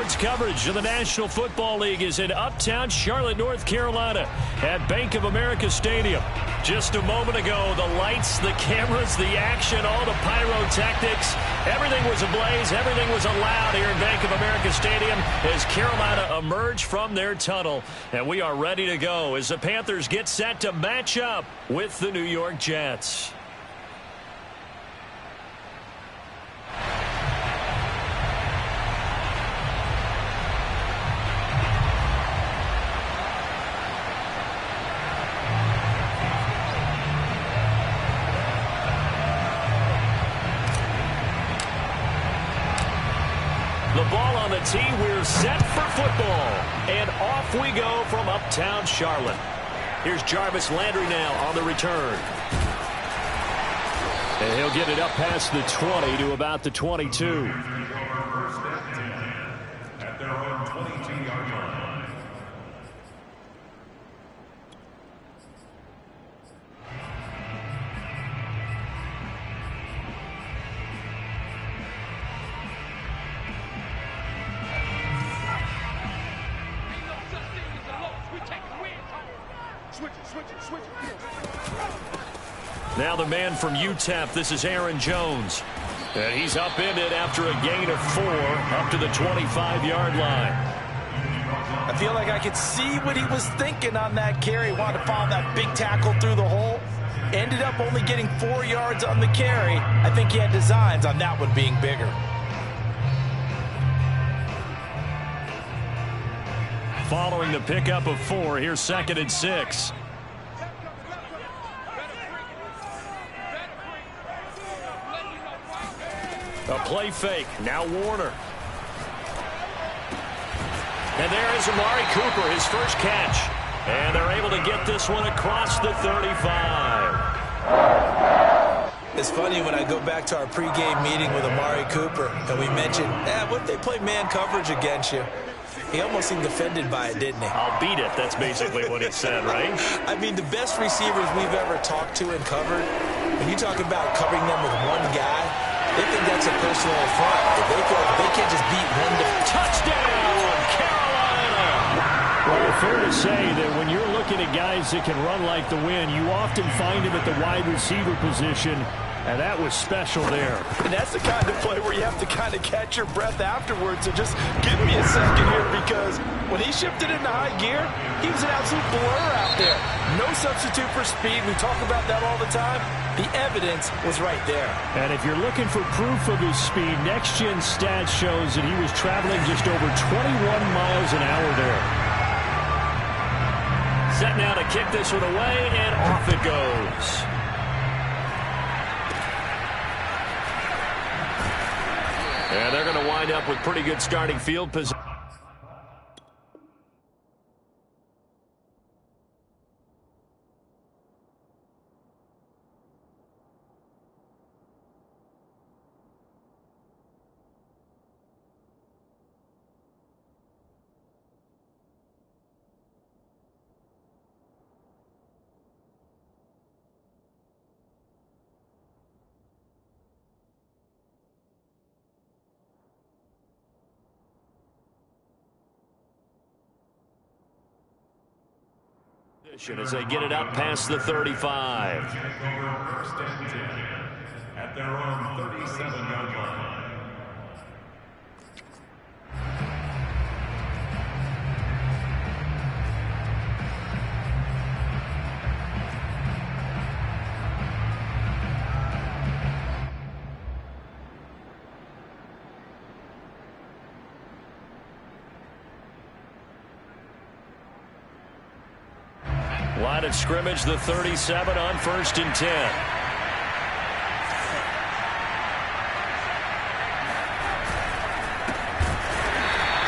Sports coverage of the National Football League is in uptown Charlotte, North Carolina at Bank of America Stadium. Just a moment ago, the lights, the cameras, the action, all the pyrotechnics, everything was ablaze, everything was allowed here in Bank of America Stadium as Carolina emerged from their tunnel. And we are ready to go as the Panthers get set to match up with the New York Jets. The ball on the tee. We're set for football. And off we go from uptown Charlotte. Here's Jarvis Landry now on the return. And he'll get it up past the 20 to about the 22. At their own 22-yard line. Now the man from UTEP, this is Aaron Jones. And he's upended after a gain of 4 up to the 25-yard line. I feel like I could see what he was thinking on that carry. Wanted to follow that big tackle through the hole. Ended up only getting 4 yards on the carry. I think he had designs on that one being bigger. Following the pickup of 4, here's 2nd and 6. A play fake. Now Warner. And there is Amari Cooper, his first catch. And they're able to get this one across the 35. It's funny when I go back to our pregame meeting with Amari Cooper and we mentioned, what if they play man coverage against you? He almost seemed offended by it, didn't he? I'll beat it. That's basically what he said, right? I mean, the best receivers we've ever talked to and covered, when you talk about covering them with one guy, they think that's a personal affront. If they feel like they can't just beat one touchdown, Carolina! Well, fair to say that when you're looking at guys that can run like the wind, you often find him at the wide receiver position. And that was special there. And that's the kind of play where you have to kind of catch your breath afterwards. So just give me a second here, because when he shifted into high gear, he was an absolute blur out there. No substitute for speed. We talk about that all the time. The evidence was right there. And if you're looking for proof of his speed, Next Gen Stats shows that he was traveling just over 21 miles an hour there. Set now to kick this one away, and off it goes. And they're going to wind up with pretty good starting field position. As they get it up past the 35. At their own 37-yard line. Line of scrimmage, the 37 on 1st and 10.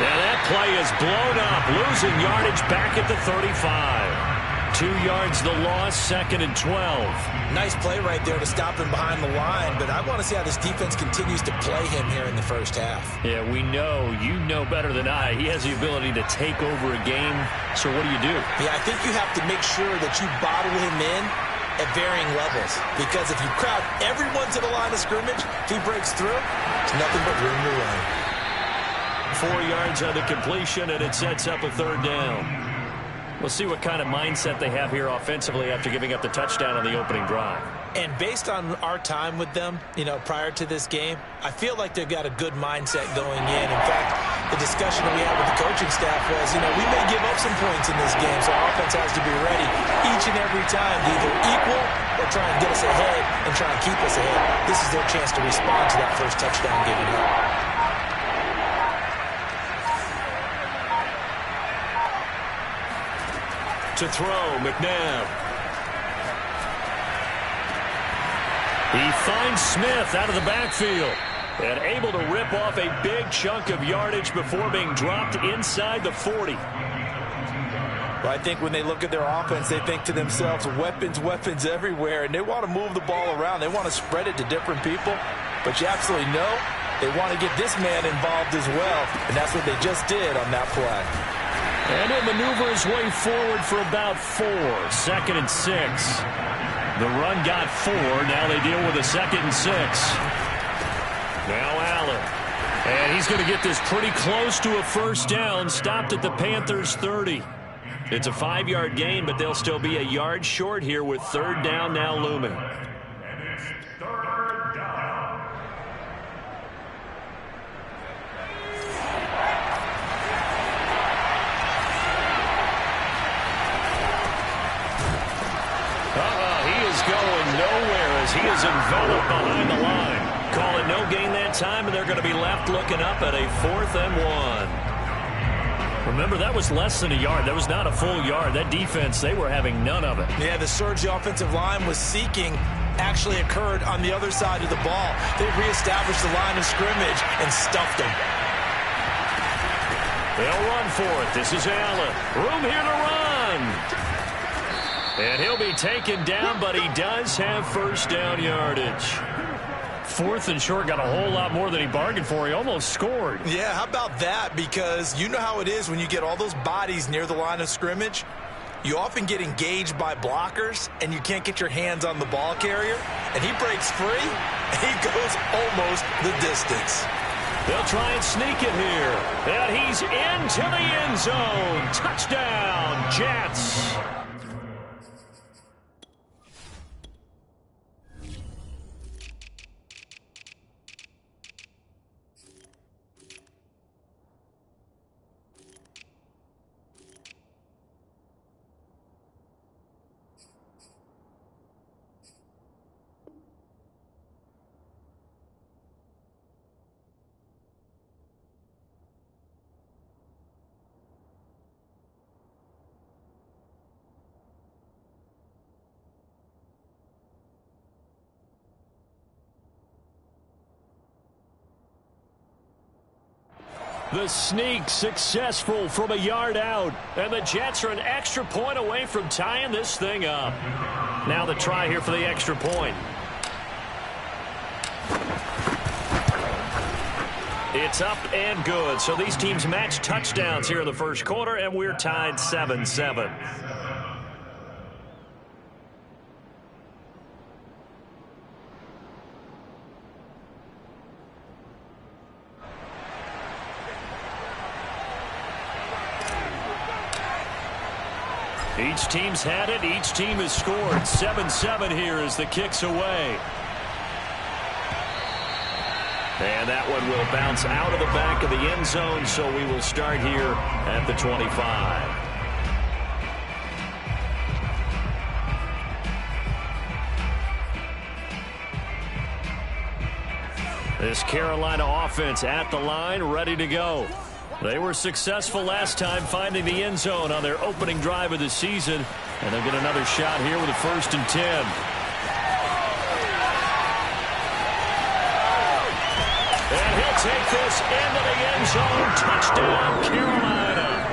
And that play is blown up, losing yardage back at the 35. 2 yards the loss, 2nd and 12. Nice play right there to stop him behind the line, but I want to see how this defense continues to play him here in the first half. Yeah, we know. You know better than I. He has the ability to take over a game. So what do? Yeah, I think you have to make sure that you bottle him in at varying levels, because if you crowd everyone to the line of scrimmage, if he breaks through, it's nothing but room to run. 4 yards on the completion, and it sets up a third down. We'll see what kind of mindset they have here offensively after giving up the touchdown on the opening drive. And based on our time with them, prior to this game, I feel like they've got a good mindset going in. In fact, the discussion that we had with the coaching staff was, we may give up some points in this game, so our offense has to be ready each and every time to either equal or try and get us ahead and try and keep us ahead. This is their chance to respond to that first touchdown given up. To throw, McNabb. He finds Smith out of the backfield and able to rip off a big chunk of yardage before being dropped inside the 40. Well, I think when they look at their offense, they think to themselves, weapons, weapons everywhere, and they want to move the ball around. They want to spread it to different people, but you absolutely know they want to get this man involved as well, and that's what they just did on that play. And he'll maneuver his way forward for about 4. 2nd and 6. The run got 4. Now they deal with a 2nd and 6. Now Allen. And he's going to get this pretty close to a first down. Stopped at the Panthers' 30. It's a 5-yard gain, but they'll still be a yard short here with third down now looming. Going nowhere as he is enveloped behind the line. Call it no gain that time, and they're going to be left looking up at a 4th and 1. Remember, that was less than a yard. That was not a full yard. That defense, they were having none of it. Yeah, the surge the offensive line was seeking actually occurred on the other side of the ball. They reestablished the line of scrimmage and stuffed them. They'll run for it. This is Allen. Room here to run. And he'll be taken down, but he does have first down yardage. 4th and short, got a whole lot more than he bargained for. He almost scored. Yeah, how about that? Because you know how it is when you get all those bodies near the line of scrimmage. You often get engaged by blockers, and you can't get your hands on the ball carrier. And he breaks free, and he goes almost the distance. They'll try and sneak it here. And he's into the end zone. Touchdown, Jets. The sneak successful from a yard out. And the Jets are an extra point away from tying this thing up. Now the try here for the extra point. It's up and good. So these teams match touchdowns here in the first quarter, and we're tied 7-7. Each team's had it. Each team has scored. 7-7 here as the kick's away. And that one will bounce out of the back of the end zone, so we will start here at the 25. This Carolina offense at the line, ready to go. They were successful last time finding the end zone on their opening drive of the season, and they'll get another shot here with a 1st and 10. And he'll take this into the end zone. Touchdown, Carolina.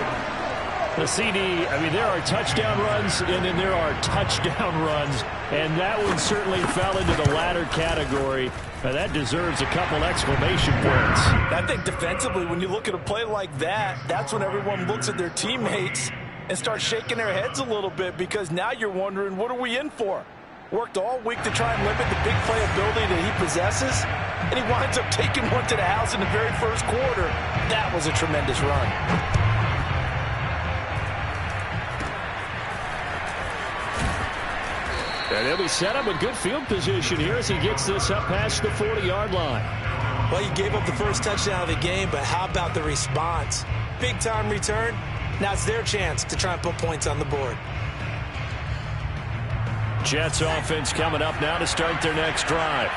The CD, I mean, there are touchdown runs, and then there are touchdown runs, and that one certainly fell into the latter category. Now that deserves a couple exclamation points. I think defensively, when you look at a play like that, that's when everyone looks at their teammates and starts shaking their heads a little bit, because now you're wondering, what are we in for? Worked all week to try and limit the big play ability that he possesses, and he winds up taking one to the house in the very first quarter. That was a tremendous run. And he'll be set up with good field position here as he gets this up past the 40-yard line. Well, he gave up the first touchdown of the game, but how about the response? Big-time return. Now it's their chance to try and put points on the board. Jets offense coming up now to start their next drive.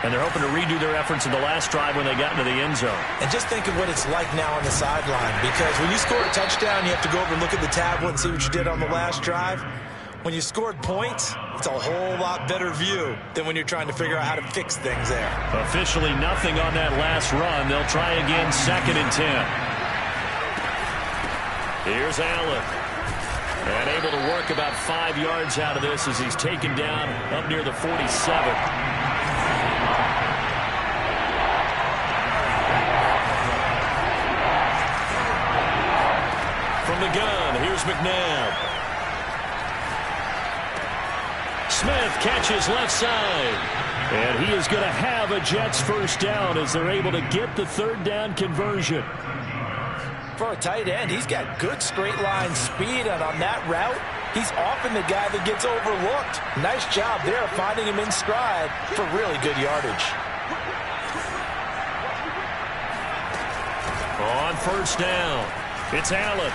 And they're hoping to redo their efforts in the last drive when they got into the end zone. And just think of what it's like now on the sideline, because when you score a touchdown, you have to go over and look at the tablet and see what you did on the last drive. When you scored points, it's a whole lot better view than when you're trying to figure out how to fix things there. Officially nothing on that last run. They'll try again, 2nd and 10. Here's Allen. And able to work about 5 yards out of this as he's taken down up near the 47. From the gun, here's McNabb. Smith catches left side. And he is going to have a Jets first down as they're able to get the 3rd down conversion. For a tight end, he's got good straight line speed, and on that route, he's often the guy that gets overlooked. Nice job there finding him in stride for really good yardage. On first down, it's Allen.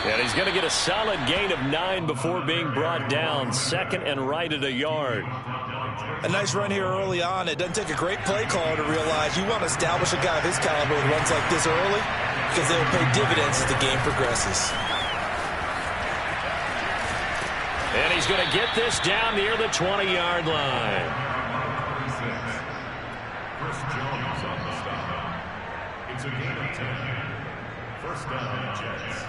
And he's going to get a solid gain of 9 before being brought down. 2nd and right at a yard. A nice run here early on. It doesn't take a great play caller to realize you want to establish a guy of his caliber with runs like this early, because they'll pay dividends as the game progresses. And he's going to get this down near the 20-yard line. Chris Jones on the stop. It's a gain of 10. First down, Jets.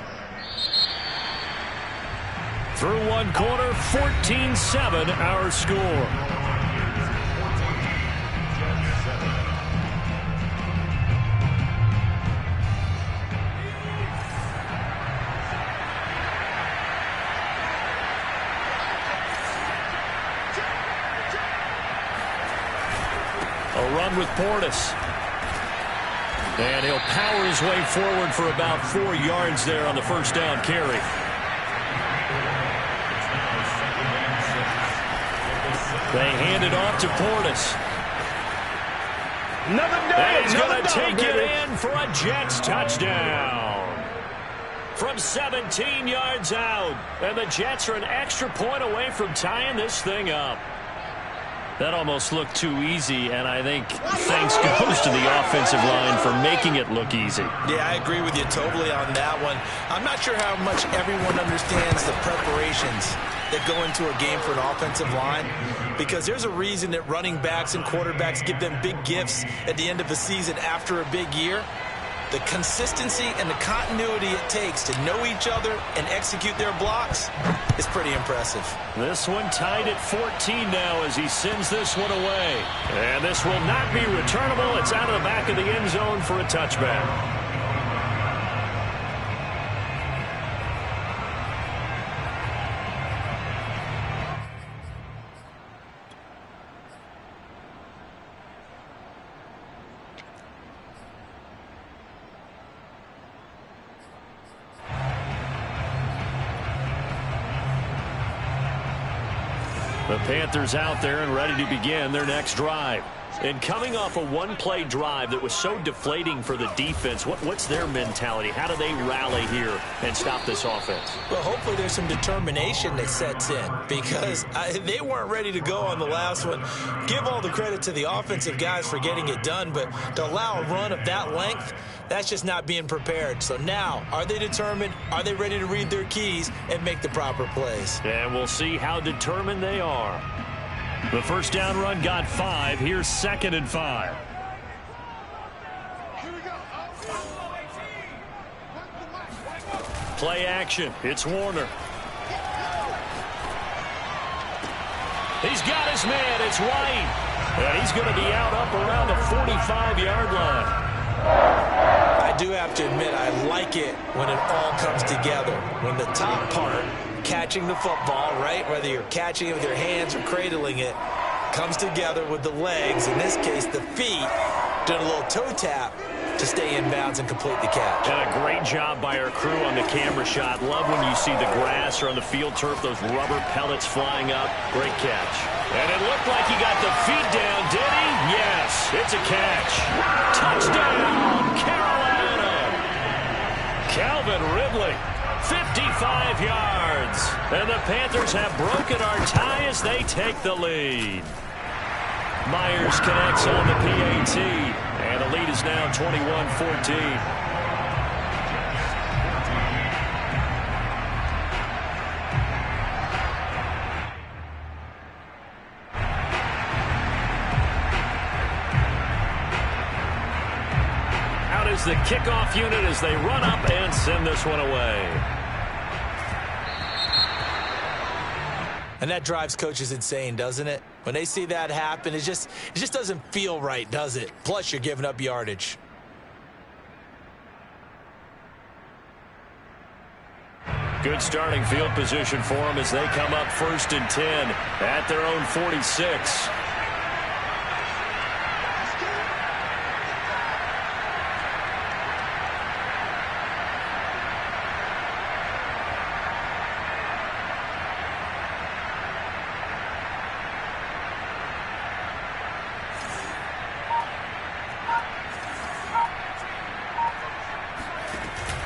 Through one quarter, 14-7 our score. A run with Portis. And he'll power his way forward for about 4 yards there on the first down carry. They hand it off to Portis. And he's going to take it in for a Jets touchdown. From 17 yards out. And the Jets are an extra point away from tying this thing up. That almost looked too easy, and I think thanks goes to the offensive line for making it look easy. Yeah, I agree with you totally on that one. I'm not sure how much everyone understands the preparations that go into a game for an offensive line, because there's a reason that running backs and quarterbacks give them big gifts at the end of the season after a big year. The consistency and the continuity it takes to know each other and execute their blocks is pretty impressive. This one tied at 14 now as he sends this one away. And this will not be returnable. It's out of the back of the end zone for a touchback. The Panthers out there and ready to begin their next drive. And coming off a one-play drive that was so deflating for the defense, what's their mentality? How do they rally here and stop this offense? Well, hopefully there's some determination that sets in, because they weren't ready to go on the last one. Give all the credit to the offensive guys for getting it done, but to allow a run of that length, that's just not being prepared. So now, are they determined? Are they ready to read their keys and make the proper plays? And we'll see how determined they are. The first down run got 5. Here's 2nd and 5. Play action. It's Warner. He's got his man. It's White. And he's going to be out up around the 45-yard line. I do have to admit, I like it when it all comes together. When the top part catching the football, right? Whether you're catching it with your hands or cradling it, comes together with the legs, in this case the feet, doing a little toe tap to stay in bounds and complete the catch. And a great job by our crew on the camera shot. Love when you see the grass or on the field turf, those rubber pellets flying up. Great catch. And it looked like he got the feet down, did he? Yes, it's a catch. Touchdown, Carolina. Calvin Ridley, 55 yards. And the Panthers have broken our tie as they take the lead. Myers connects on the PAT, and the lead is now 21-14. Out is the kickoff unit as they run up and send this one away. And that drives coaches insane, doesn't it? When they see that happen, it just doesn't feel right, does it? Plus, you're giving up yardage. Good starting field position for them as they come up 1st and 10 at their own 46.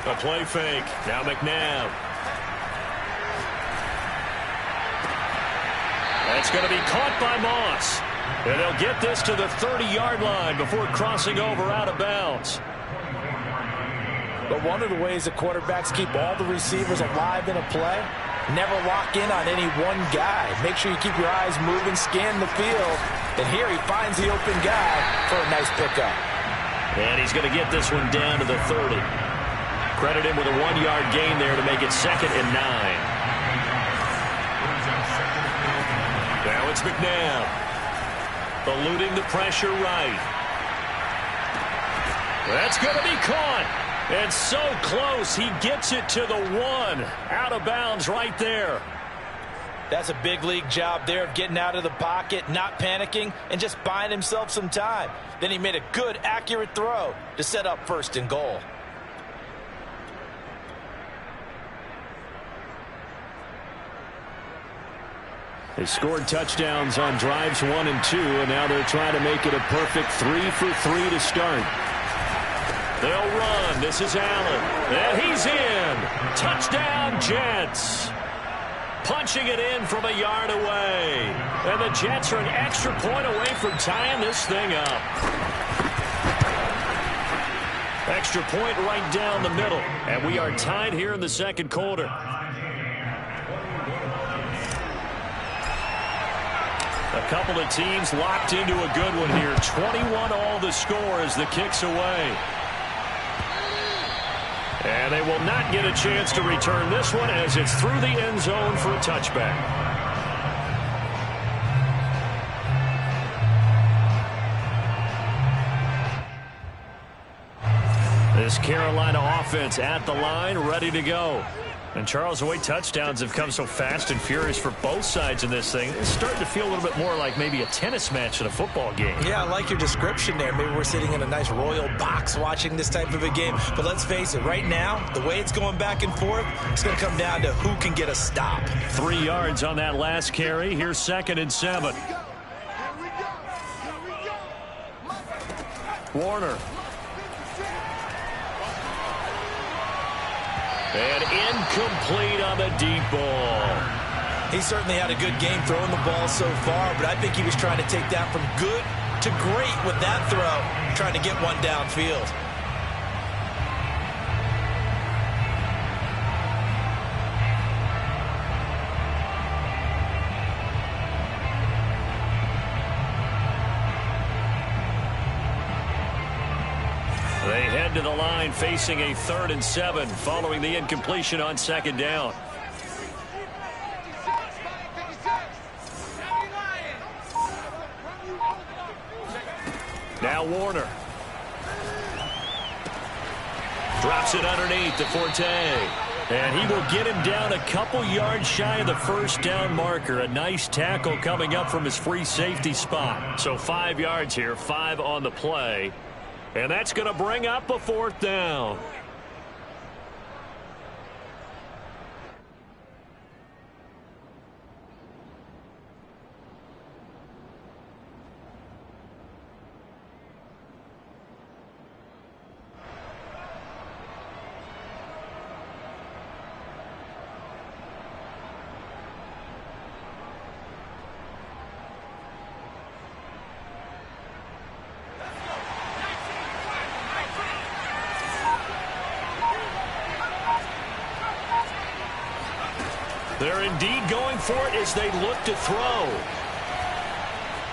A play fake. Now McNabb. That's going to be caught by Moss. And they'll get this to the 30-yard line before crossing over out of bounds. But one of the ways that quarterbacks keep all the receivers alive in a play, never lock in on any one guy. Make sure you keep your eyes moving, scan the field. And here he finds the open guy for a nice pickup. And he's going to get this one down to the 30. Credit him with a 1-yard gain there to make it 2nd and 9. Now it's McNabb. Eluding the pressure right. That's going to be caught. And so close, he gets it to the 1. Out of bounds right there. That's a big league job there of getting out of the pocket, not panicking, and just buying himself some time. Then he made a good, accurate throw to set up 1st and goal. They scored touchdowns on drives 1 and 2, and now they're trying to make it a perfect 3 for 3 to start. They'll run. This is Allen. And he's in. Touchdown, Jets. Punching it in from a yard away. And the Jets are an extra point away from tying this thing up. Extra point right down the middle. And we are tied here in the 2nd quarter. A couple of teams locked into a good one here. 21 all the score as the kick's away. And they will not get a chance to return this one as it's through the end zone for a touchback. This Carolina offense at the line, ready to go. And, Charles, the way touchdowns have come so fast and furious for both sides in this thing, it's starting to feel a little bit more like maybe a tennis match in a football game. Yeah, I like your description there. Maybe we're sitting in a nice royal box watching this type of a game. But let's face it, right now, the way it's going back and forth, it's going to come down to who can get a stop. 3 yards on that last carry. Here's 2nd and 7. Warner. And incomplete on the deep ball. He certainly had a good game throwing the ball so far, but I think he was trying to take that from good to great with that throw, trying to get one downfield. They head to the line facing a 3rd and 7 following the incompletion on 2nd down. Now Warner. Drops it underneath to Forte. And he will get him down a couple yards shy of the first down marker. A nice tackle coming up from his free safety spot. So 5 yards here, 5 on the play. And that's going to bring up a 4th down. They're indeed going for it as they look to throw.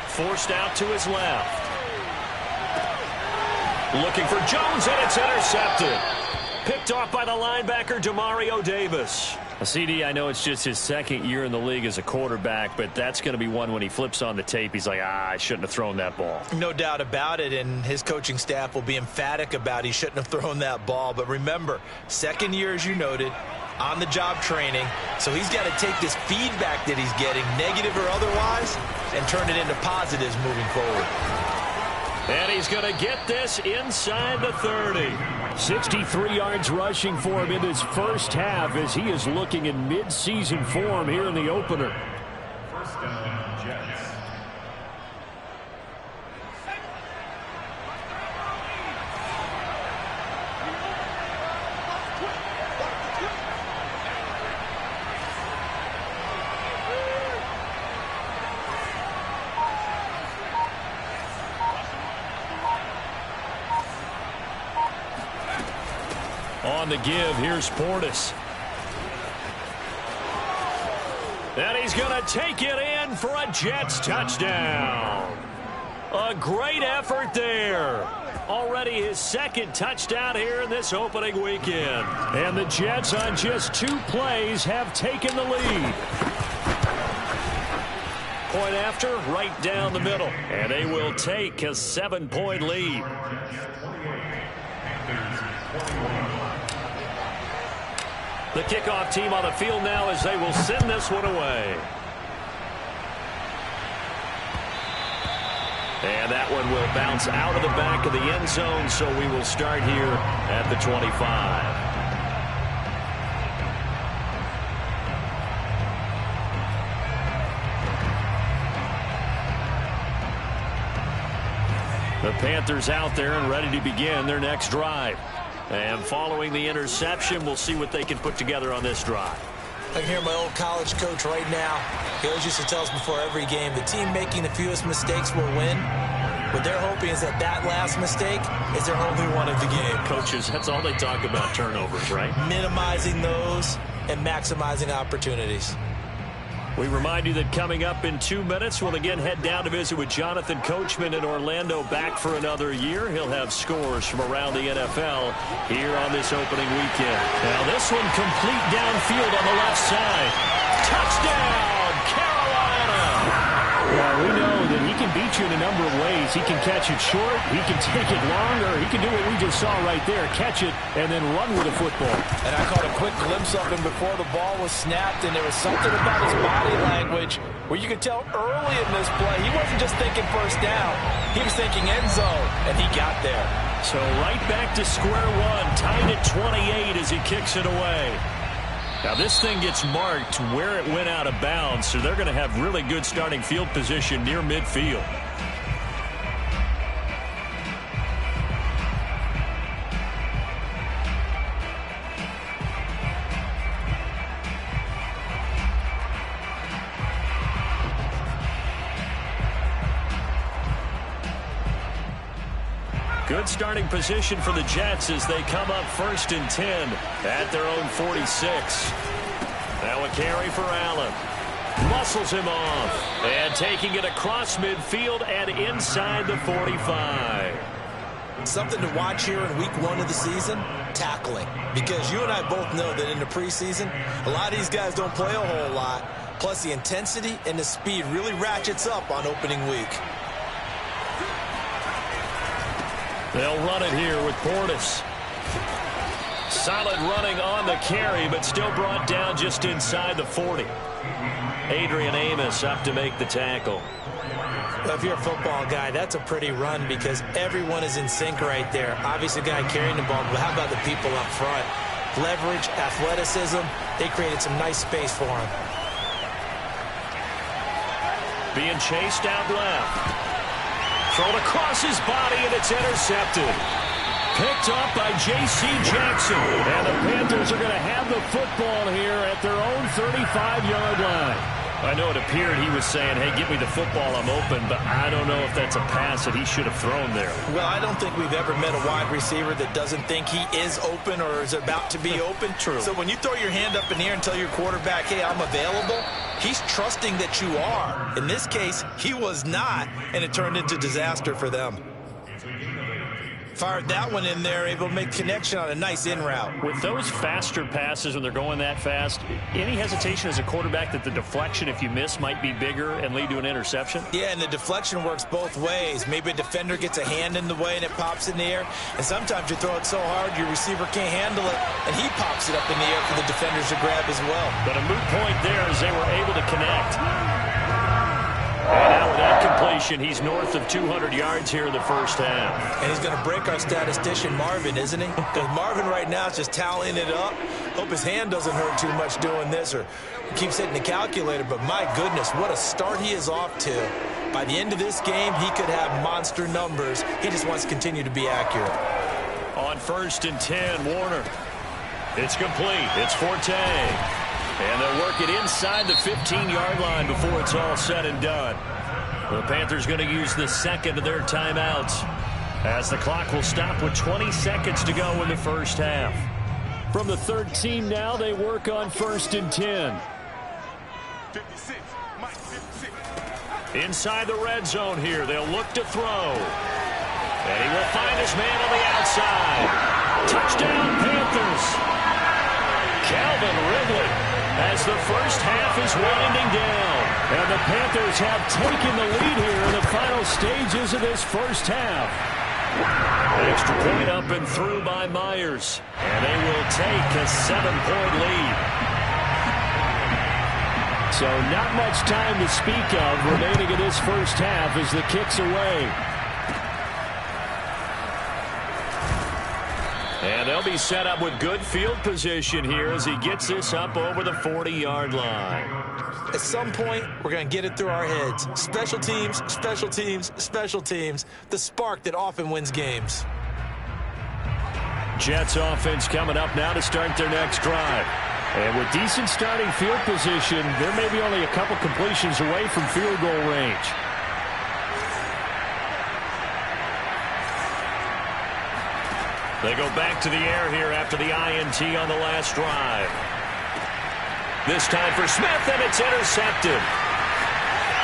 Forced out to his left. Looking for Jones, and it's intercepted. Picked off by the linebacker, Demario Davis. CD, I know it's just his 2nd year in the league as a quarterback, but that's going to be one when he flips on the tape. He's like, I shouldn't have thrown that ball. No doubt about it, and his coaching staff will be emphatic about he shouldn't have thrown that ball. But remember, 2nd year, as you noted, on-the-job training, so he's got to take this feedback that he's getting, negative or otherwise, and turn it into positives moving forward. And he's going to get this inside the 30. 63 yards rushing for him in his first half as he is looking in mid-season form here in the opener. First down, Jets. On the give, here's Portis. And he's going to take it in for a Jets touchdown. A great effort there. Already his 2nd touchdown here in this opening weekend. And the Jets on just 2 plays have taken the lead. Point after, right down the middle. And they will take a 7-point lead. The kickoff team on the field now as they will send this one away. And that one will bounce out of the back of the end zone, so we will start here at the 25. The Panthers out there and ready to begin their next drive. And following the interception, we'll see what they can put together on this drive. I can hear my old college coach right now. He always used to tell us before every game, the team making the fewest mistakes will win. What they're hoping is that last mistake is their only one of the game. Coaches, that's all they talk about, turnovers, right? Minimizing those and maximizing opportunities. We remind you that coming up in 2 minutes, we'll again head down to visit with Jonathan Coachman in Orlando, back for another year. He'll have scores from around the NFL here on this opening weekend. Now this one complete downfield on the left side. Touchdown, Carolina! Well, we know that he can beat you in a number of ways. He can catch it short, he can take it long, or he can do what we just saw right there, catch it and then run with the football. And I caught a quick glimpse of him before the ball was snapped, and there was something about his body language where you could tell early in this play he wasn't just thinking first down, he was thinking end zone, and he got there. So right back to square one, tied at 28 as he kicks it away. Now this thing gets marked where it went out of bounds, so they're going to have really good starting field position near midfield. Good starting position for the Jets as they come up 1st and 10 at their own 46. Now a carry for Allen. Muscles him off. And taking it across midfield and inside the 45. Something to watch here in week 1 of the season, tackling. Because you and I both know that in the preseason, a lot of these guys don't play a whole lot. Plus the intensity and the speed really ratchets up on opening week. They'll run it here with Portis. Solid running on the carry, but still brought down just inside the 40. Adrian Amos up to make the tackle. Well, if you're a football guy, that's a pretty run because everyone is in sync right there. Obviously, the guy carrying the ball, but how about the people up front? Leverage, athleticism, they created some nice space for him. Being chased out left. Thrown across his body, and it's intercepted. Picked up by J.C. Jackson. And the Panthers are going to have the football here at their own 35-yard line. I know it appeared he was saying, hey, give me the football, I'm open, but I don't know if that's a pass that he should have thrown there. Well, I don't think we've ever met a wide receiver that doesn't think he is open or is about to be open. True. So when you throw your hand up in the air and tell your quarterback, hey, I'm available, he's trusting that you are. In this case, he was not, and it turned into disaster for them. Fired that one in there, able to make connection on a nice in route. With those faster passes when they're going that fast, any hesitation as a quarterback that the deflection, if you miss, might be bigger and lead to an interception? Yeah, and the deflection works both ways. Maybe a defender gets a hand in the way and it pops in the air, and sometimes you throw it so hard your receiver can't handle it, and he pops it up in the air for the defenders to grab as well. But a moot point there as they were able to connect. And now with that completion, he's north of 200 yards here in the first half. And he's going to break our statistician, Marvin, isn't he? Because Marvin right now is just tallying it up. Hope his hand doesn't hurt too much doing this or keeps hitting the calculator. But my goodness, what a start he is off to. By the end of this game, he could have monster numbers. He just wants to continue to be accurate. On 1st and 10, Warner. It's complete. It's Forte. And they'll work it inside the 15-yard line before it's all said and done. The Panthers going to use the second of their timeouts as the clock will stop with 20 seconds to go in the first half. From the 13 now, they work on 1st and 10. 56. Mike, 56. Inside the red zone here, they'll look to throw. And he will find his man on the outside. Touchdown, Panthers. Calvin Ridley. As the first half is winding down. And the Panthers have taken the lead here in the final stages of this first half. Extra point up and through by Myers. And they will take a 7-point lead. So not much time to speak of remaining in this first half as the kick's away. And they'll be set up with good field position here as he gets this up over the 40-yard line. At some point, we're going to get it through our heads. Special teams, special teams, special teams. The spark that often wins games. Jets offense coming up now to start their next drive. And with decent starting field position, there may be only a couple completions away from field goal range. They go back to the air here after the INT on the last drive. This time for Smith, and it's intercepted.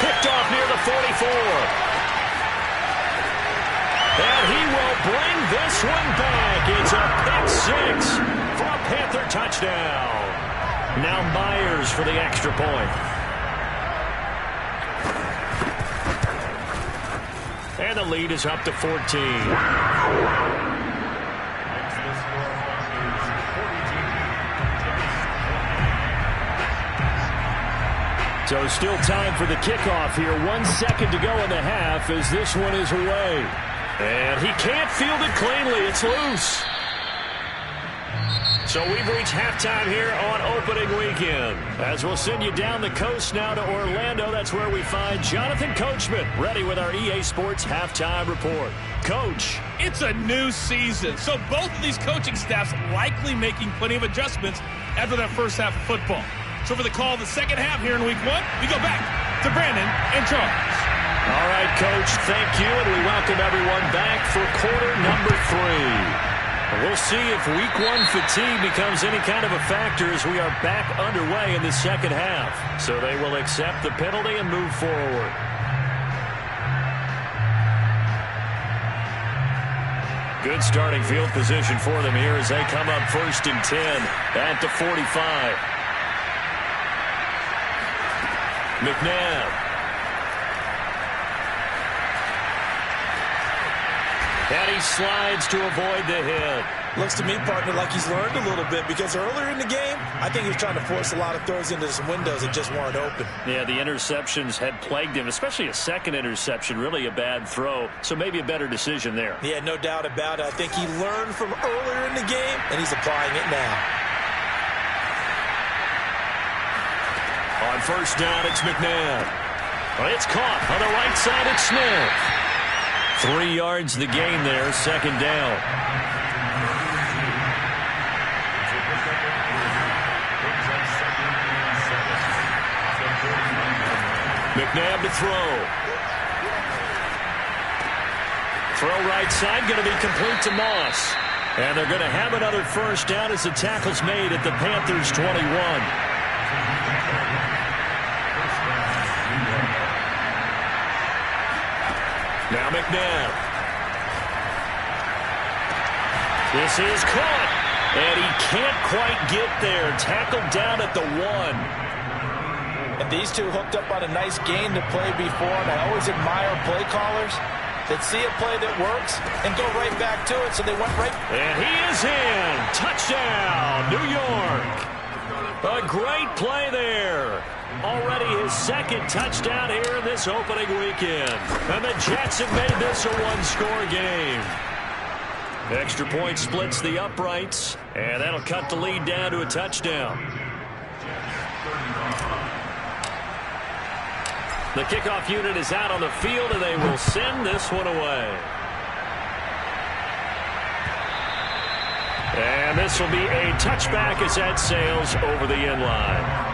Picked off near the 44. And he will bring this one back. It's a pick six for a Panther touchdown. Now Myers for the extra point. And the lead is up to 14. So still time for the kickoff here. 1 second to go in the half as this one is away. And he can't field it cleanly. It's loose. So we've reached halftime here on opening weekend. As we'll send you down the coast now to Orlando, that's where we find Jonathan Coachman, ready with our EA Sports halftime report. Coach. It's a new season, so both of these coaching staffs likely making plenty of adjustments after that first half of football. So for the call of the second half here in week one, we go back to Brandon and Charles. All right, Coach, thank you, and we welcome everyone back for quarter number 3. We'll see if week one fatigue becomes any kind of a factor as we are back underway in the second half. So they will accept the penalty and move forward. Good starting field position for them here as they come up 1st and 10 at the 45. McNabb. And he slides to avoid the hit. Looks to me, partner, like he's learned a little bit, because earlier in the game, I think he was trying to force a lot of throws into some windows that just weren't open. Yeah, the interceptions had plagued him, especially a second interception, really a bad throw, so maybe a better decision there. Yeah, no doubt about it. I think he learned from earlier in the game, and he's applying it now. On first down, it's McNabb. Well, it's caught on the right side. It's Smith. 3 yards the gain there, second down. McNabb to throw. Throw right side, going to be complete to Moss. And they're going to have another first down as the tackle's made at the Panthers 21. Now McNabb. This is caught. And he can't quite get there. Tackled down at the 1. And these two hooked up on a nice gain to play before, and I always admire play callers that see a play that works and go right back to it, so they went right. And he is in. Touchdown, New York. A great play there. Already his second touchdown here in this opening weekend. And the Jets have made this a one-score game. Extra point splits the uprights, and that'll cut the lead down to a touchdown. The kickoff unit is out on the field, and they will send this one away. And this will be a touchback as that sails over the end line.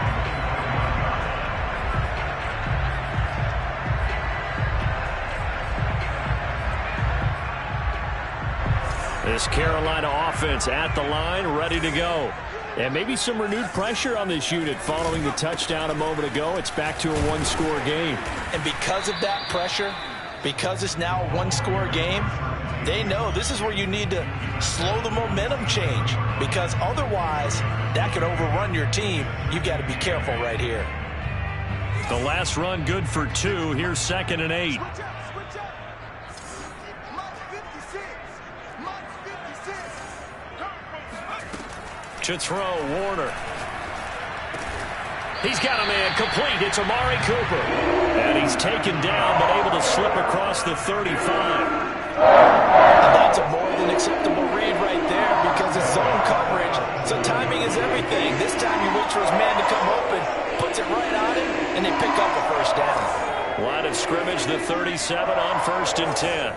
This Carolina offense at the line, ready to go. And maybe some renewed pressure on this unit following the touchdown a moment ago. It's back to a one-score game. And because of that pressure, because it's now a one-score game, they know this is where you need to slow the momentum change, because otherwise that could overrun your team. You've got to be careful right here. The last run good for 2. Here's 2nd and 8. To throw, Warner. He's got a man complete. It's Amari Cooper. And he's taken down, but able to slip across the 35. And that's a more than acceptable read right there, because it's zone coverage. So timing is everything. This time he waits for his man to come open, puts it right on him, and they pick up a first down. Line of scrimmage, the 37 on 1st and 10.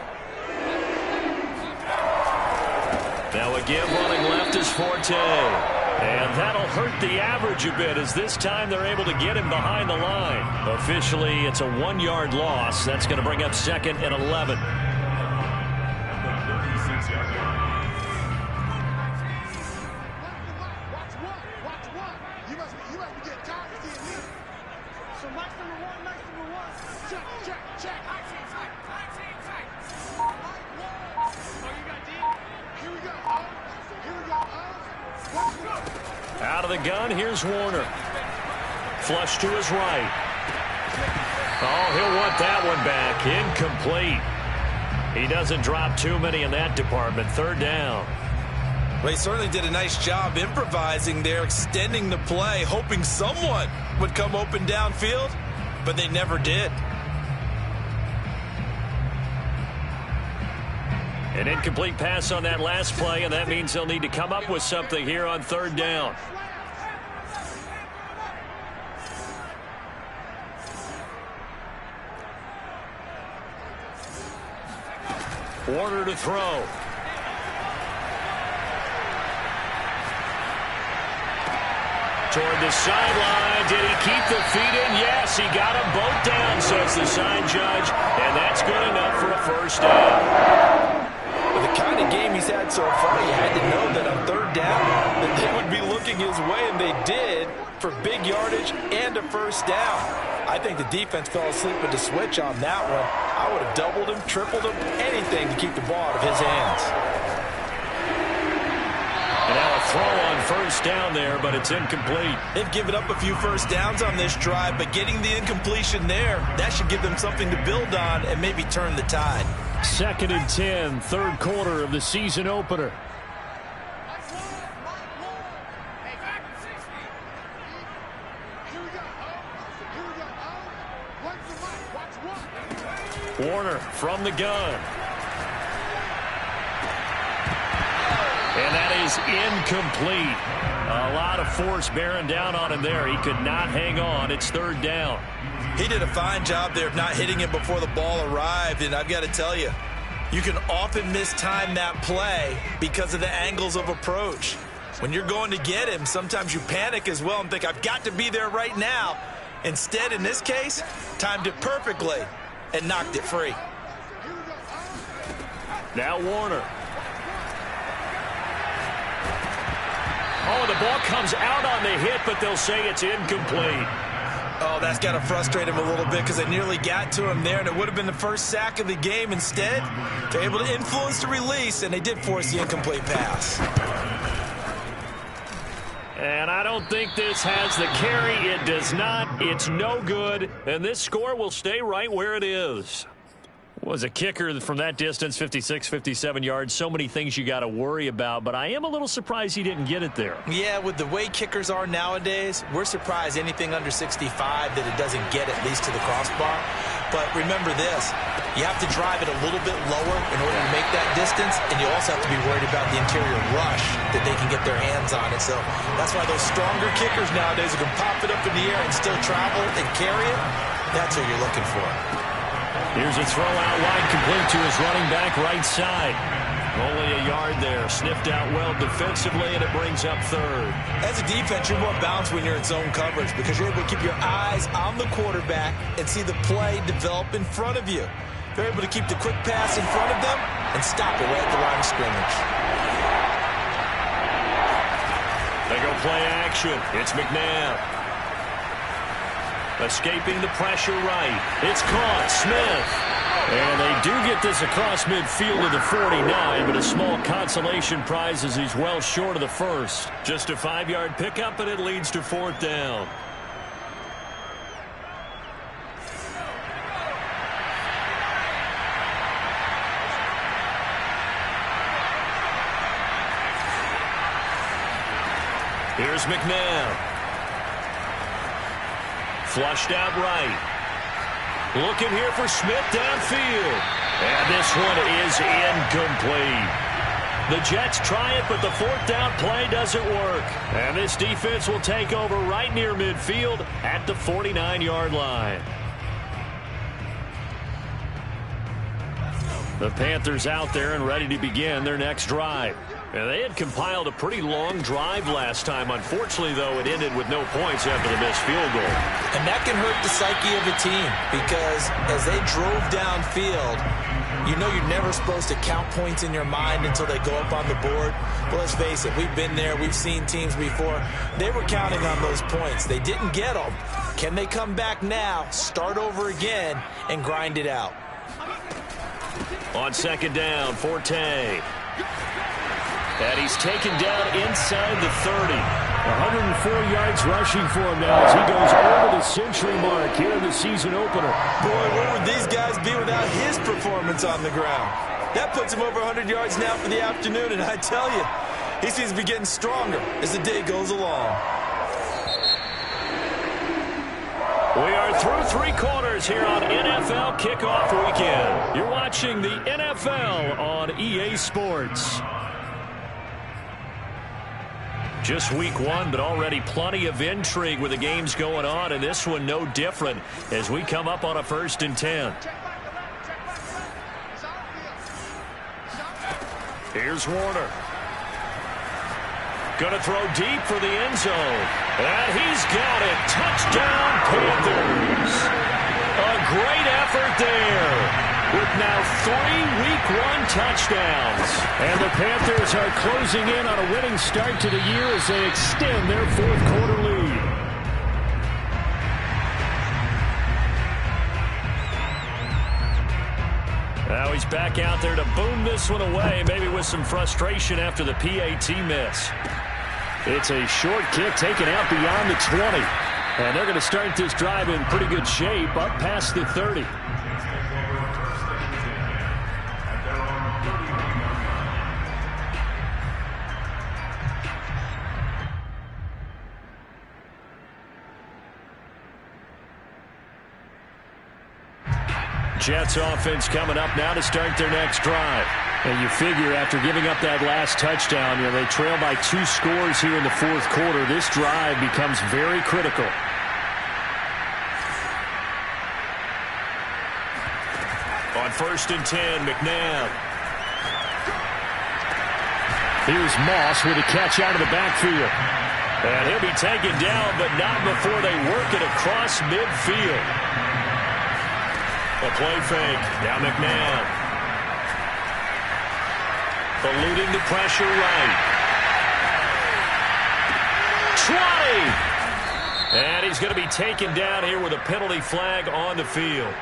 Now again, running left is Forte. And that'll hurt the average a bit, as this time they're able to get him behind the line. Officially, it's a 1-yard loss. That's going to bring up 2nd and 11. Out of the gun, here's Warner. Flush to his right. Oh, he'll want that one back. Incomplete. He doesn't drop too many in that department. 3rd down. Well, he certainly did a nice job improvising there, extending the play, hoping someone would come open downfield, but they never did. An incomplete pass on that last play, and that means they'll need to come up with something here on 3rd down. Warner to throw. Toward the sideline. Did he keep the feet in? Yes, he got them both down, says the sign judge, and that's good enough for a first down. With the kind of game he's had so far, he had to know that on 3rd down that they would be looking his way, and they did, for big yardage and a first down. I think the defense fell asleep with the switch on that one. I would have doubled him, tripled him, anything to keep the ball out of his hands. And now a throw on first down there, but it's incomplete. They've given up a few first downs on this drive, but getting the incompletion there, that should give them something to build on and maybe turn the tide. 2nd and 10, third quarter of the season opener. Warner from the gun. And that is incomplete. A lot of force bearing down on him there. He could not hang on. It's 3rd down. He did a fine job there of not hitting him before the ball arrived, and I've got to tell you, you can often mistime that play because of the angles of approach. When you're going to get him, sometimes you panic as well and think, I've got to be there right now. Instead, in this case, timed it perfectly and knocked it free. Now Warner. Oh, the ball comes out on the hit, but they'll say it's incomplete. Oh, that's got to frustrate him a little bit because they nearly got to him there, and it would have been the first sack of the game. Instead, they're able to influence the release, and they did force the incomplete pass. And I don't think this has the carry. It does not. It's no good. And this score will stay right where it is. Was a kicker from that distance, 56, 57 yards. So many things you got to worry about, but I am a little surprised he didn't get it there. Yeah, with the way kickers are nowadays, we're surprised anything under 65 that it doesn't get at least to the crossbar. But remember this, you have to drive it a little bit lower in order to make that distance, and you also have to be worried about the interior rush that they can get their hands on it. So that's why those stronger kickers nowadays who can pop it up in the air and still travel and carry it, that's what you're looking for. Here's a throw out wide, complete to his running back right side. Only a yard there. Sniffed out well defensively, and it brings up 3rd. As a defense, you're more balanced when you're in zone coverage because you're able to keep your eyes on the quarterback and see the play develop in front of you. They're able to keep the quick pass in front of them and stop it right at the line of scrimmage. They go play action. It's McNabb. Escaping the pressure right. It's caught. Smith. And they do get this across midfield of the 49, but a small consolation prize as he's well short of the first. Just a 5-yard pickup, and it leads to 4th down. Here's McNabb. Flushed out right. Looking here for Smith downfield. And this one is incomplete. The Jets try it, but the 4th down play doesn't work. And this defense will take over right near midfield at the 49-yard line. The Panthers out there and ready to begin their next drive. And they had compiled a pretty long drive last time. Unfortunately, though, it ended with no points after the missed field goal. And that can hurt the psyche of a team because as they drove downfield, you know you're never supposed to count points in your mind until they go up on the board. But let's face it, we've been there. We've seen teams before. They were counting on those points. They didn't get them. Can they come back now, start over again, and grind it out? On 2nd down, Forte. And he's taken down inside the 30. 104 yards rushing for him now as he goes over the century mark here in the season opener. Boy, where would these guys be without his performance on the ground? That puts him over 100 yards now for the afternoon, and I tell you, he seems to be getting stronger as the day goes along. We are through 3 quarters here on NFL Kickoff Weekend. You're watching the NFL on EA Sports. Just week 1, but already plenty of intrigue with the games going on, and this one no different as we come up on a 1st and 10. Here's Warner. Going to throw deep for the end zone. And he's got it. Touchdown, Panthers. A great effort there. With now 3 Week 1 touchdowns. And the Panthers are closing in on a winning start to the year as they extend their 4th quarter lead. Now he's back out there to boom this one away, maybe with some frustration after the PAT miss. It's a short kick taken out beyond the 20. And they're going to start this drive in pretty good shape up past the 30. Jets offense coming up now to start their next drive. And you figure after giving up that last touchdown, they trail by 2 scores here in the fourth quarter. This drive becomes very critical. On 1st and 10, McNabb. Here's Moss with a catch out of the backfield. And he'll be taken down, but not before they work it across midfield. A play fake. Now McNabb. Eluding the pressure right. Trotty! And he's going to be taken down here with a penalty flag on the field.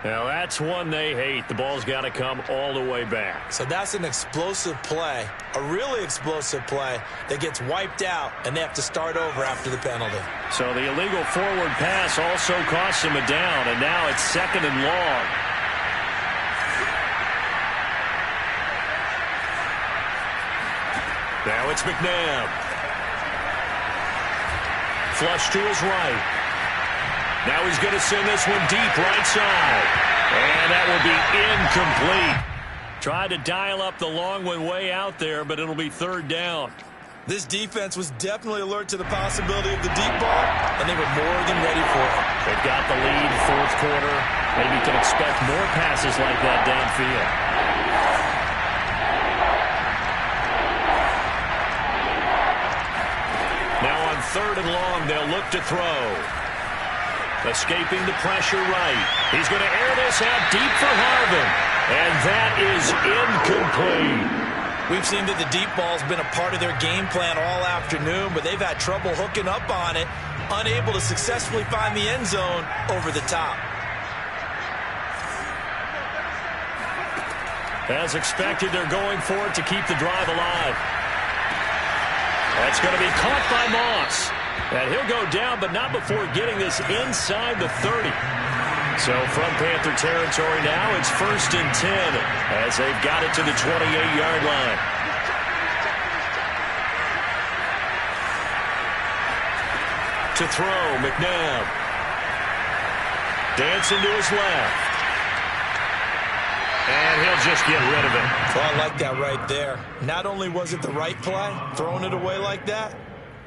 Now that's one they hate. The ball's got to come all the way back. So that's an explosive play, a really explosive play that gets wiped out, and they have to start over after the penalty. So the illegal forward pass also costs him a down, and now it's 2nd and long. Now it's McNabb. Flush to his right. Now he's going to send this one deep right side. And that will be incomplete. Tried to dial up the long one way out there, but it'll be 3rd down. This defense was definitely alert to the possibility of the deep ball, and they were more than ready for it. They've got the lead, 4th quarter. Maybe you can expect more passes like that downfield. Now on 3rd and long, they'll look to throw. Escaping the pressure right. He's going to air this out deep for Harvin. And that is incomplete. We've seen that the deep ball's been a part of their game plan all afternoon, but they've had trouble hooking up on it, unable to successfully find the end zone over the top. As expected, they're going for it to keep the drive alive. That's going to be caught by Moss. And he'll go down, but not before getting this inside the 30. So from Panther territory now, it's 1st and 10 as they've got it to the 28-yard line. To throw, McNabb. Dancing to his left. And he'll just get rid of it. Well, I like that right there. Not only was it the right play, throwing it away like that,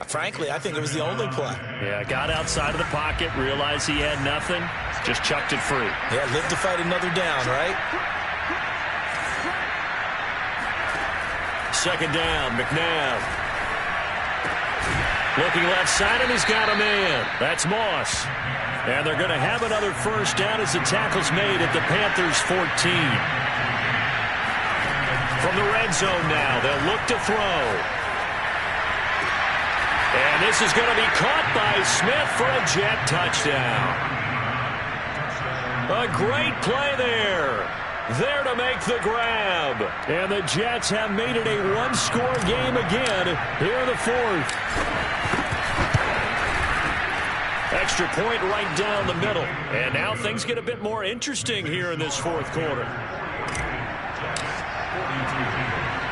frankly, I think it was the only play. Yeah, got outside of the pocket, realized he had nothing, just chucked it free. Yeah, live to fight another down, right? 2nd down, McNabb. Looking left side, and he's got a man. That's Moss. And they're going to have another 1st down as the tackle's made at the Panthers' 14. From the red zone now, they'll look to throw. And this is going to be caught by Smith for a Jet touchdown. A great play there. There to make the grab. And the Jets have made it a 1-score game again here in the 4th. Extra point right down the middle. And now things get a bit more interesting here in this 4th quarter.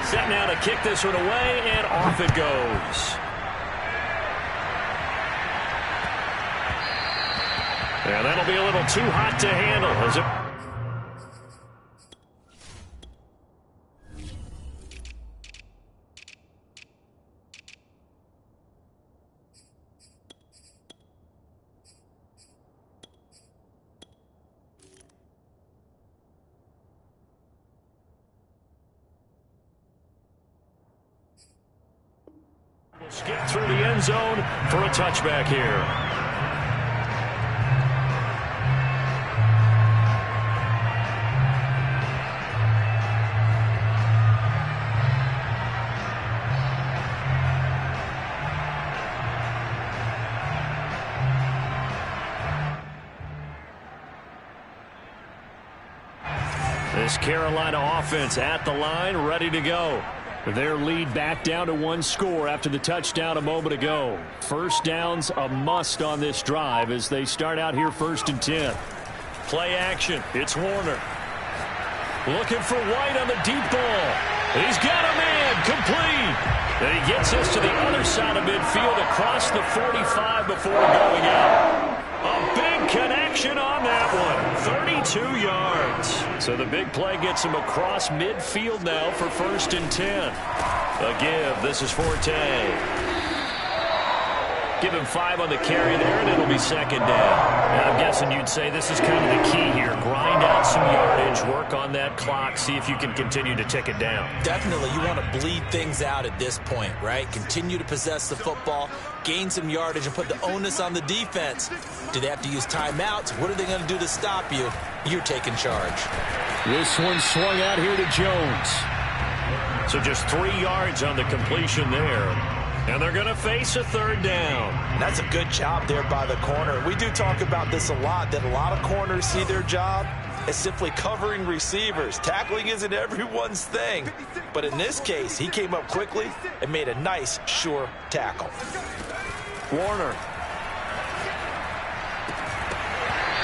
Set now to kick this one away, and off it goes. And that'll be a little too hot to handle, is it? We'll skip through the end zone for a touchback here. This Carolina offense at the line, ready to go. Their lead back down to 1 score after the touchdown a moment ago. 1st down's a must on this drive as they start out here 1st and 10. Play action. It's Warner. Looking for White on the deep ball. He's got a man. Complete. And he gets us to the other side of midfield across the 45 before going out. A big connection on that one. 32 yards. So the big play gets him across midfield now for 1st and 10. A give. This is Forte. Give him 5 on the carry there, and it'll be 2nd down. And I'm guessing you'd say this is kind of the key here. Grind out some yardage, work on that clock, see if you can continue to tick it down. Definitely. You want to bleed things out at this point, right? Continue to possess the football, gain some yardage, and put the onus on the defense. Do they have to use timeouts? What are they going to do to stop you? You're taking charge. This one swung out here to Jones. So just 3 yards on the completion there. And they're going to face a 3rd down. That's a good job there by the corner. We do talk about this a lot, that a lot of corners see their job as simply covering receivers. Tackling isn't everyone's thing. But in this case, he came up quickly and made a nice, sure tackle. Warner.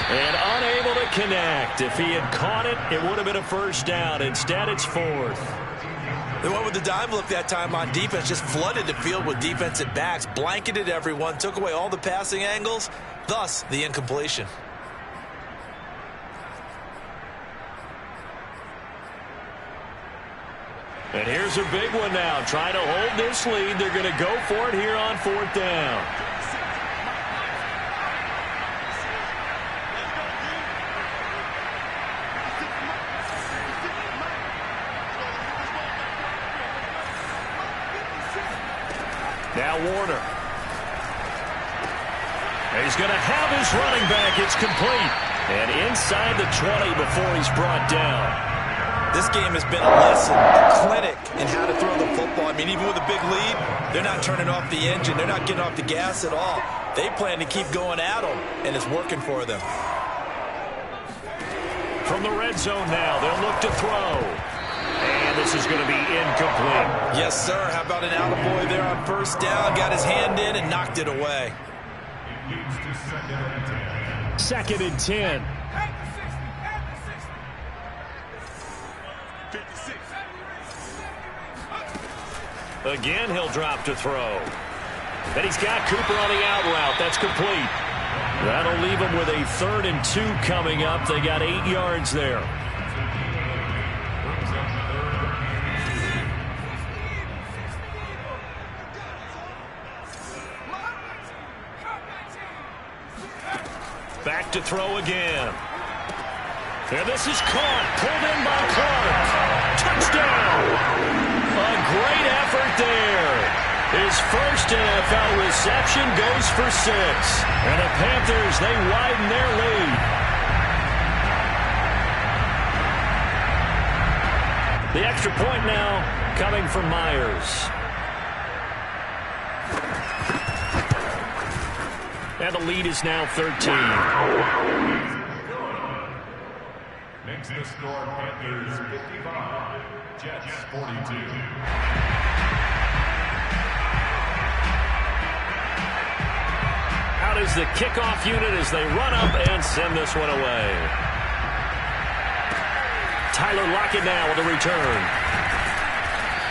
And unable to connect. If he had caught it, it would have been a 1st down. Instead, it's 4th. They went with the dime look that time on defense, just flooded the field with defensive backs, blanketed everyone, took away all the passing angles, thus the incompletion. And here's a big one now. Trying to hold this lead. They're going to go for it here on 4th down. Now Warner. And he's going to have his running back. It's complete. And inside the 20 before he's brought down. This game has been a lesson, a clinic in how to throw the football. I mean, even with a big lead, they're not turning off the engine. They're not getting off the gas at all. They plan to keep going at them, and it's working for them. From the red zone now, they'll look to throw. And this is going to be incomplete. Yes, sir. How about an attaboy there on 1st down? Got his hand in and knocked it away. 2nd and 10. Again, he'll drop to throw. And he's got Cooper on the out route. That's complete. That'll leave him with a 3rd and 2 coming up. They got 8 yards there. Back to throw again. And this is caught. Pulled in by Clark. Touchdown. A great effort there. His first NFL reception goes for 6. And the Panthers, they widen their lead. The extra point now coming from Myers. And the lead is now 13. Makes the score Panthers 55, Jets 42. Out is the kickoff unit as they run up and send this one away. Tyler Lockett now with a return.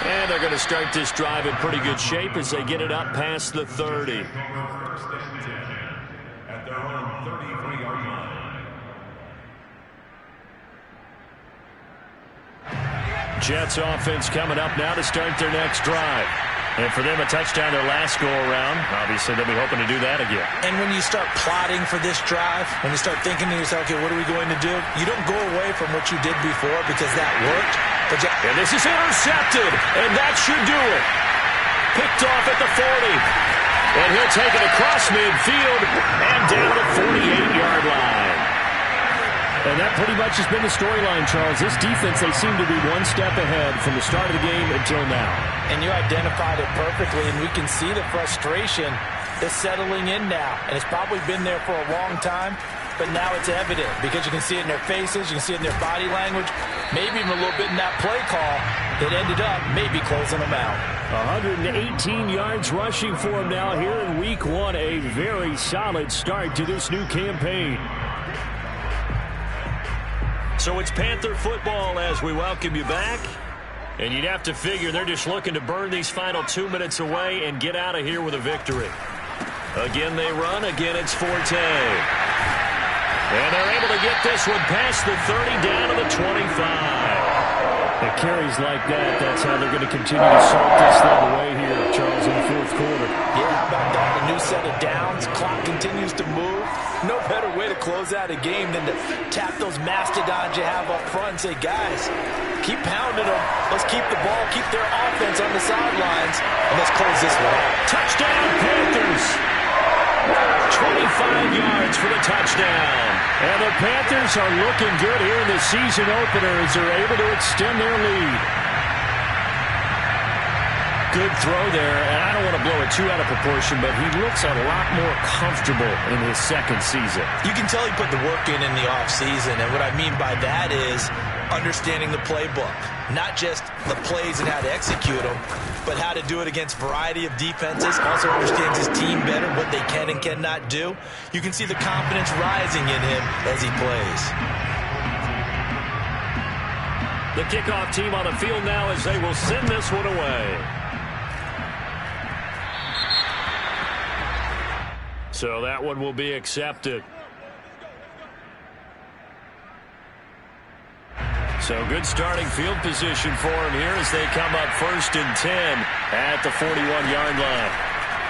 And they're going to start this drive in pretty good shape as they get it up past the 30. At their own 33-yard line. Jets offense coming up now to start their next drive. And for them, a touchdown their last go-around. Obviously, they'll be hoping to do that again. And when you start plotting for this drive, when you start thinking to yourself, okay, what are we going to do? You don't go away from what you did before because that worked. But and this is intercepted, and that should do it. Picked off at the 40. And he'll take it across midfield and down the 48-yard line. And that pretty much has been the storyline, Charles. This defense, they seem to be one step ahead from the start of the game until now. And you identified it perfectly, and we can see the frustration is settling in now. And it's probably been there for a long time, but now it's evident because you can see it in their faces, you can see it in their body language, maybe even a little bit in that play call that ended up maybe closing them out. 118 yards rushing for him now here in Week 1. A very solid start to this new campaign. So it's Panther football as we welcome you back. And you'd have to figure they're just looking to burn these final 2 minutes away and get out of here with a victory. Again they run. Again it's Forte. And they're able to get this one past the 30 down to the 25. It carries like that. That's how they're going to continue to salt this thing away here, Charles, in the fourth quarter. Yeah, how about that? A new set of downs. Clock continues to move. No better way to close out a game than to tap those mastodons you have up front and say, guys, keep pounding them. Let's keep the ball, keep their offense on the sidelines, and let's close this one out. Touchdown, Panthers. 25 yards for the touchdown. And the Panthers are looking good here in the season opener as they're able to extend their lead. Good throw there, and I don't want to blow it too out of proportion, but he looks a lot more comfortable in his second season. You can tell he put the work in the offseason, and what I mean by that is understanding the playbook. Not just the plays and how to execute them, but how to do it against a variety of defenses. Also understands his team better, what they can and cannot do. You can see the confidence rising in him as he plays. The kickoff team on the field now as they will send this one away. So that one will be accepted. So good starting field position for him here as they come up 1st and 10 at the 41-yard line.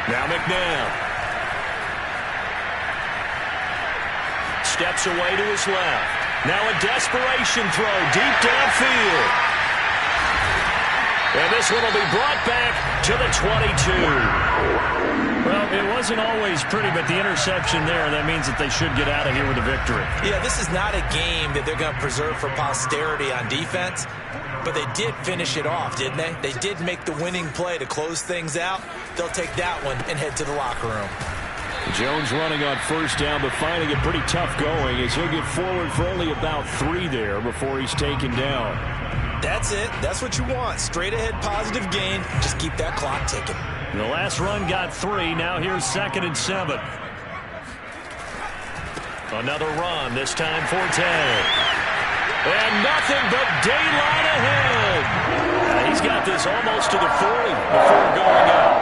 Now McNabb. Steps away to his left. Now a desperation throw deep downfield. And this one will be brought back to the 22. Well, it wasn't always pretty, but the interception there, that means that they should get out of here with a victory. Yeah, this is not a game that they're going to preserve for posterity on defense, but they did finish it off, didn't they? They did make the winning play to close things out. They'll take that one and head to the locker room. Jones running on 1st down, but finding it pretty tough going as he'll get forward for only about 3 there before he's taken down. That's it. That's what you want. Straight ahead positive gain. Just keep that clock ticking. The last run got 3. Now here's 2nd and 7. Another run, this time Forte. And nothing but daylight ahead. He's got this almost to the 40 before going out.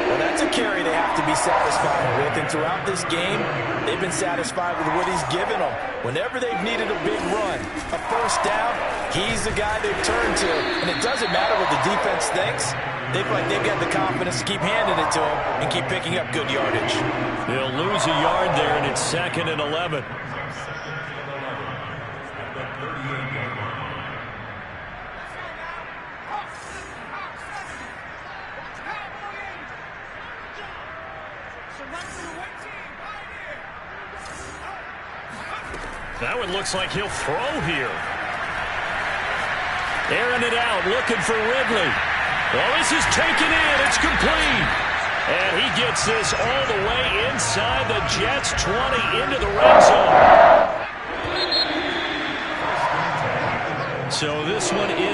Well, that's a carry they have to be satisfied with. And throughout this game, they've been satisfied with what he's given them. Whenever they've needed a big run, a 1st down, he's the guy they've turned to. And it doesn't matter what the defense thinks. They feel like they've got the confidence to keep handing it to him and keep picking up good yardage. They'll lose a yard there, and it's 2nd and 11. That one looks like he'll throw here. Airing it out, looking for Ridley. Well, this is taken in. It's complete. And he gets this all the way inside the Jets' 20 into the red zone. So this one is